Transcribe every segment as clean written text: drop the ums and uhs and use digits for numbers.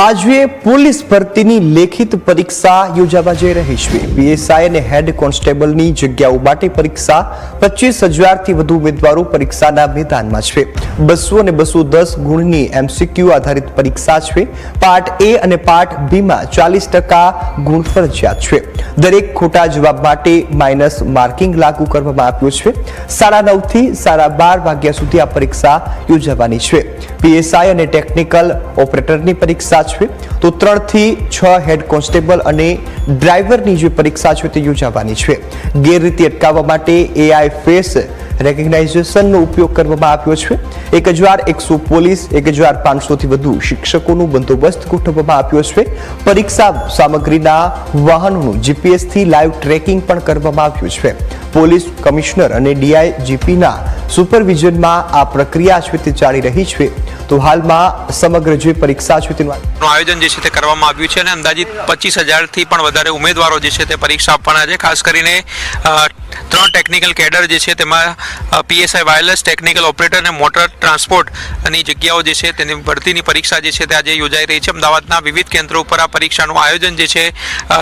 આજે પોલીસ ભરતીની લેખિત પરીક્ષા યોજાવા જઈ રહી છે। પીએસઆઈ અને હેડ કોન્સ્ટેબલની જગ્યાઓ માટે પરીક્ષા 25,000 થી વધુ ઉમેદવારો પરીક્ષાના મેદાનમાં છે। 200 અને 210 ગુણની એમસીક્યુ આધારિત પરીક્ષા છે। પાર્ટ એ અને પાર્ટ બી માં 40% ગુણ ફરજિયાત છે। દરેક ખોટા જવાબ માટે માઇનસ માર્કિંગ લાગુ કરવામાં આવ્યું છે। 9:30 થી 12:30 વાગ્યા સુધી આ પરીક્ષા યોજાવાની છે। પીએસઆઈ અને ટેકનિકલ ઓપરેટરની પરીક્ષા तो 3 થી 6 હેડ કોન્સ્ટેબલ અને ડ્રાઈવરની જે પરીક્ષા છે તે યોજાવાની છે। ગેરરીતિ અટકાવવા માટે એઆઈ ફેસ રેકગ્નાઇઝેશનનો ઉપયોગ કરવામાં આવ્યો છે। 1100 પોલીસ 1500 થી વધુ શિક્ષકોનો બંદોબસ્ત ગોઠવવામાં આવ્યો છે। પરીક્ષા સામગ્રીના વાહનોનું જીપીએસ થી લાઈવ ટ્રેકિંગ પણ કરવામાં આવ્યું છે। પોલીસ કમિશનર અને ડીઆઈજીપીના સુપરવિઝનમાં આ પ્રક્રિયા છે તે ચાલી રહી છે। તો હાલમાં સમગ્ર જે પરીક્ષા છે તેનું આયોજન જે છે તે કરવામાં આવ્યું છે અને અંદાજિત 25,000 થી પણ વધારે ઉમેદવારો જે છે તે પરીક્ષા આપવાના છે। ખાસ કરીને 3 ટેકનિકલ કેડર જે છે તેમાં પીએસઆઈ વાયરલેસ ટેકનિકલ ઓપરેટર અને મોટર ટ્રાન્સપોર્ટ ની જગ્યાઓ જે છે તેની ભરતીની પરીક્ષા જે છે તે આજે યોજાઈ રહી છે। અમદાવાદના વિવિધ કેન્દ્રો ઉપર આ પરીક્ષાનું આયોજન જે છે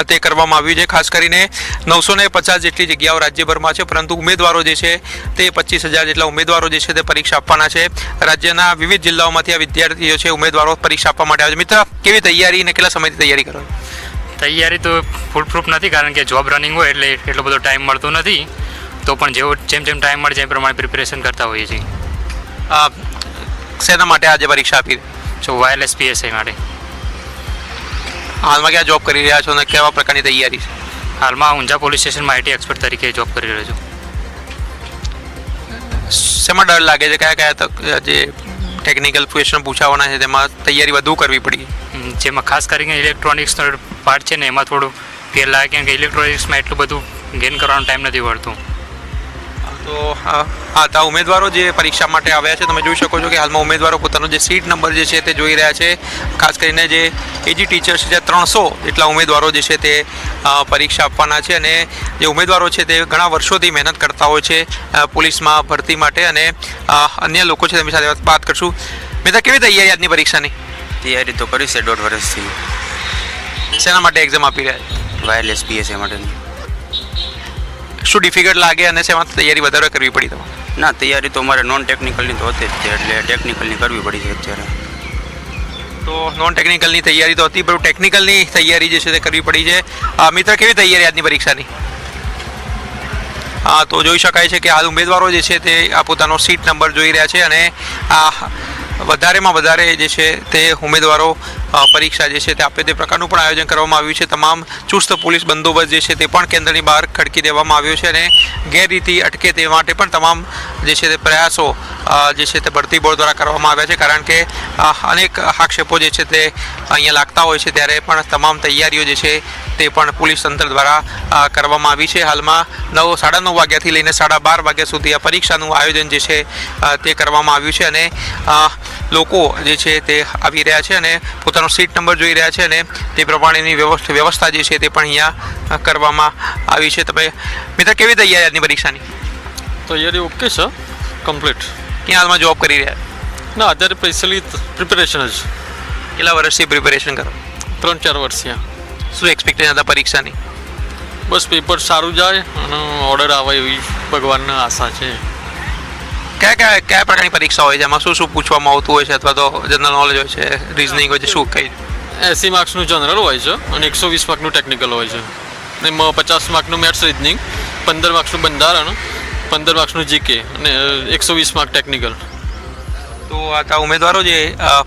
તે કરવામાં આવ્યું છે। ખાસ કરીને 950 જેટલી જગ્યાઓ રાજ્યભરમાં છે, પરંતુ ઉમેદવારો જે છે તે 25,000 જેટલા ઉમેદવારો જે છે તે પરીક્ષા આપવાના છે। રાજ્યના વિવિધ જિલ્લાઓમાંથી આ વિદ્યાર્થીઓ છે ઉમેદવારો પરીક્ષા આપવા માટે આવે છે। મિત્ર, કેવી તૈયારી અને કેટલા સમયથી તૈયારી કરો? તૈયારી તો ફૂલ પ્રૂફ નથી, કારણ કે જોબ રનિંગ હોય એટલે એટલો બધો ટાઈમ મળતો નથી। તો પણ જેમ ટાઈમ મળે છે એ પ્રમાણે પ્રિપેરેશન કરતા હોઈએ છીએ। શેના માટે આજે પરીક્ષા આપી? વાયરલેસ પીએસઆઈ માટે। હાલમાં ક્યાં જોબ કરી રહ્યા છો અને કેવા પ્રકારની તૈયારી છે? હાલમાં ઊંઝા પોલીસ સ્ટેશનમાં આઈટી એક્સપર્ટ તરીકે જોબ કરી રહ્યો છું। શેમાં ડર લાગે છે? કયા જે ટેકનિકલ ક્વેશ્ચન પૂછાવાના છે તેમાં તૈયારી વધુ કરવી પડી? જેમાં ખાસ કરીને ઇલેક્ટ્રોનિક્સનો પાર્ટ છે ને એમાં થોડું ફેર લાગે, કેમ કે ઇલેક્ટ્રોનિક્સમાં એટલું બધું ગેઇન કરવાનો ટાઈમ નથી મળતો। તો આ ઉમેદવારો જે પરીક્ષા માટે આવ્યા છે, તમે જોઈ શકો છો કે હાલમાં ઉમેદવારો પોતાનો જે સીટ નંબર જે છે તે જોઈ રહ્યા છે। ખાસ કરીને જે એજી ટીચર્સ છે 300 જેટલા ઉમેદવારો જે છે તે પરીક્ષા આપવાના છે અને જે ઉમેદવારો છે તે ઘણા વર્ષોથી મહેનત કરતા હોય છે પોલીસમાં ભરતી માટે અને અન્ય લોકો છે તેમની સાથે વાત કરશું। મિત્ર, કેવી તૈયારી આજની પરીક્ષાની? તૈયારી તો કરી છે 1.5 વર્ષથી। શેના માટે એક્ઝામ આપી રહ્યા છે? વાયરલેસ પીએસઆઈ માટેની। શું ડિફિકલ્ટ લાગે અને શેમાં તૈયારી વધારે કરવી પડી તમારે? ના, તૈયારી તો અમારે નોન ટેકનિકલની તો હતી જ છે, એટલે ટેકનિકલની કરવી પડી છે અત્યારે। તો નોન ટેકનિકલની તૈયારી તો હતી, પણ ટેકનિકલની તૈયારી જે છે તે કરવી પડી છે। મિત્ર, કેવી તૈયારી આજની પરીક્ષાની? તો જોઈ શકાય છે કે હાલ ઉમેદવારો જે છે તે આ પોતાનો સીટ નંબર જોઈ રહ્યા છે અને આ વધારેમાં વધારે જે છે તે ઉમેદવારો પરીક્ષા જે છે તે આપે તે પ્રકારનું પણ આયોજન કરવામાં આવ્યું છે। તમામ ચુસ્ત પોલીસ બંદોબસ્ત જે છે તે પણ કેન્દ્રની બહાર ખડકી દેવામાં આવ્યો છે અને ગેરરીતિ અટકે તે માટે પણ તમામ જે છે તે પ્રયાસો જે છે તે ભરતી બોર્ડ દ્વારા કરવામાં આવ્યા છે, કારણ કે અનેક આક્ષેપો જે છે તે અહીંયા લાગતા હોય છે, ત્યારે પણ તમામ તૈયારીઓ જે છે તે પણ પોલીસ તંત્ર દ્વારા કરવામાં આવી છે। હાલમાં 9:30 વાગ્યાથી લઈને 12:30 વાગ્યા સુધી આ પરીક્ષાનું આયોજન જે છે તે કરવામાં આવ્યું છે અને લોકો જે છે તે આવી રહ્યા છે અને પોતાનો સીટ નંબર જોઈ રહ્યા છે અને તે પ્રમાણેની વ્યવસ્થા જે છે તે પણ અહીંયા કરવામાં આવી છે। તમે મિત્ર, કેવી તૈયારી આજની પરીક્ષાની? તૈયારી ઓકે છે, કમ્પ્લીટ। ક્યાં હાલમાં જોબ કરી રહ્યા? ના, અત્યારે સ્પેશિયલી પ્રિપેરેશન જ। કેટલા વર્ષથી પ્રિપેરેશન કરો? 3-4 વર્ષથી। શું એક્સપેક્ટેશન હતા પરીક્ષાની? બસ પેપર સારું જાય અને ઓર્ડર આવે એવી ભગવાનને આશા છે। કયા પ્રકારની પરીક્ષા હોય છે? એમાં શું પૂછવામાં આવતું હોય છે? અથવા તો જનરલ નોલેજ હોય છે, રિઝનિંગ હોય છે, શું કઈ? 80 માર્ક્સનું જનરલ હોય છે અને 120 માર્કનું ટેકનિકલ હોય છે। એમાં 50 માર્કનું મેથ્સ રિઝનિંગ, 15 માર્ક્સનું બંધારણ, 15 માર્ક્સનું જીકે અને 120 માર્ક ટેકનિકલ। તો આ ઉમેદવારો જે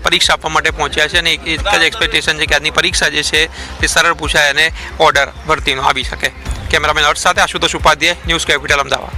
પરીક્ષા આપવા માટે પહોંચ્યા છે અને એક જ એક્સપેક્ટેશન છે કે આજની પરીક્ષા જે છે તે સરળ પૂછાય અને ઓર્ડર ભરતીનો આવી શકે। કેમેરામેન અર્થ સાથે આશુતોષ ઉપાધ્યાય, ન્યૂઝ કેપિટલ, અમદાવાદ।